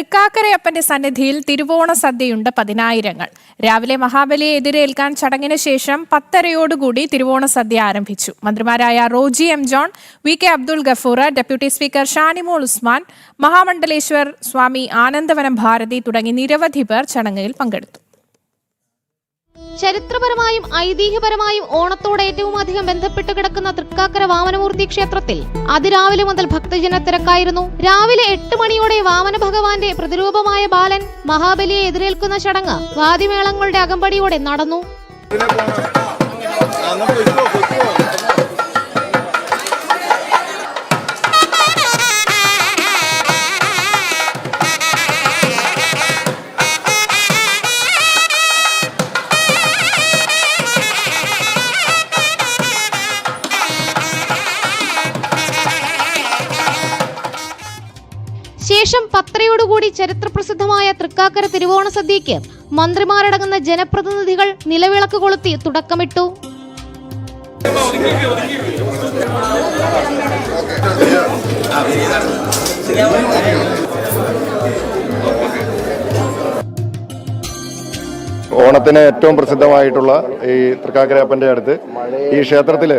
തൃക്കാക്കരയപ്പന്റെ സന്നിധിയിൽ തിരുവോണ സദ്യയുണ്ട് 10,000. രാവിലെ മഹാബലിയെ എതിരേൽക്കാൻ ചടങ്ങിന് ശേഷം 10:30 തിരുവോണ സദ്യ ആരംഭിച്ചു. മന്ത്രിമാരായ Roji M John, V K. Abdul Gafoor, deputy speaker Shanimol Usman, Mahamandaleshwar Swami Anandavanam Bharati തുടങ്ങി നിരവധി പേർ ചടങ്ങിൽ പങ്കെടുത്തു. ചരിത്രപരമായും ഐതിഹ്യപരമായും ഓണത്തോട് ഏറ്റവും അധികം ബന്ധപ്പെട്ട് കിടക്കുന്ന തൃക്കാക്കര വാമനമൂർത്തി ക്ഷേത്രത്തിൽ അതിരാവിലെ മുതൽ ഭക്തജന തിരക്കായിരുന്നു. രാവിലെ 8 മണിയോടെ വാമന ഭഗവാന്റെ പ്രതിരൂപമായ ബാലൻ മഹാബലിയെ എതിരേൽക്കുന്ന ചടങ്ങ് വാദ്യമേളങ്ങളുടെ അകമ്പടിയോടെ നടന്നു. ശേഷം 10:30 ചരിത്രപ്രസിദ്ധമായ തൃക്കാക്കര തിരുവോണ സദ്യയ്ക്ക് മന്ത്രിമാരടങ്ങുന്ന ജനപ്രതിനിധികൾ നിലവിളക്ക് കൊളുത്തി തുടക്കമിട്ടു. ഓണത്തിന് ഏറ്റവും പ്രസിദ്ധമായിട്ടുള്ള ഈ തൃക്കാക്കരയപ്പന്റെ അടുത്ത് ഈ ക്ഷേത്രത്തിൽ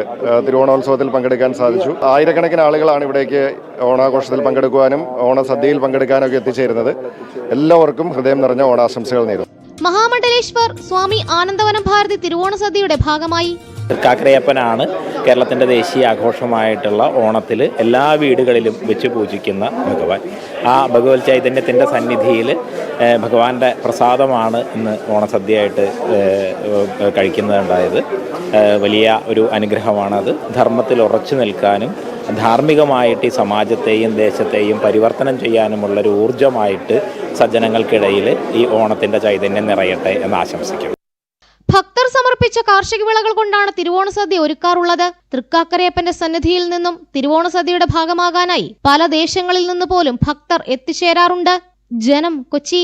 തിരുവോണോത്സവത്തിൽ പങ്കെടുക്കാൻ സാധിച്ചു. ആയിരക്കണക്കിന് ആളുകളാണ് ഇവിടേക്ക് ഓണാഘോഷത്തിൽ പങ്കെടുക്കുവാനും ഓണസദ്യയിൽ പങ്കെടുക്കാനൊക്കെ എത്തിച്ചേരുന്നത്. എല്ലാവർക്കും ഹൃദയം നിറഞ്ഞ ഓണാശംസകൾ നേരുന്നു. മഹാമണ്ഡലേശ്വർ സ്വാമി ആനന്ദവനം ഭാരതി തിരുവോണ സദ്യയുടെ ഭാഗമായി തൃക്കാക്കരയപ്പനാണ് കേരളത്തിൻ്റെ ദേശീയ ആഘോഷമായിട്ടുള്ള ഓണത്തിൽ എല്ലാ വീടുകളിലും വെച്ച് പൂജിക്കുന്ന ഭഗവാൻ. ആ ഭഗവത് ചൈതന്യത്തിൻ്റെ സന്നിധിയിൽ ഭഗവാന്റെ പ്രസാദമാണ് ഇന്ന് ഓണസദ്യയായിട്ട് കഴിക്കുന്നതുണ്ടായത്. വലിയ ഒരു അനുഗ്രഹമാണത്. ധർമ്മത്തിൽ ഉറച്ചു നിൽക്കാനും ധാർമ്മികമായിട്ട് ഈ സമാജത്തെയും ദേശത്തെയും പരിവർത്തനം ചെയ്യാനുമുള്ളൊരു ഊർജമായിട്ട് സജ്ജനങ്ങൾക്കിടയിൽ ഈ ഓണത്തിൻ്റെ ചൈതന്യം നിറയട്ടെ എന്ന് ആശംസിക്കുന്നു. ഭക്തർ സമർപ്പിച്ച കാർഷിക വിളകൾ കൊണ്ടാണ് തിരുവോണ സദ്യ ഒരുക്കാറുള്ളത്. തൃക്കാക്കരയപ്പന്റെ സന്നിധിയിൽ നിന്നും തിരുവോണ സദ്യയുടെ ഭാഗമാകാനായി പല ദേശങ്ങളിൽ നിന്ന് പോലും ഭക്തർ എത്തിച്ചേരാറുണ്ട്. ജനം, കൊച്ചി.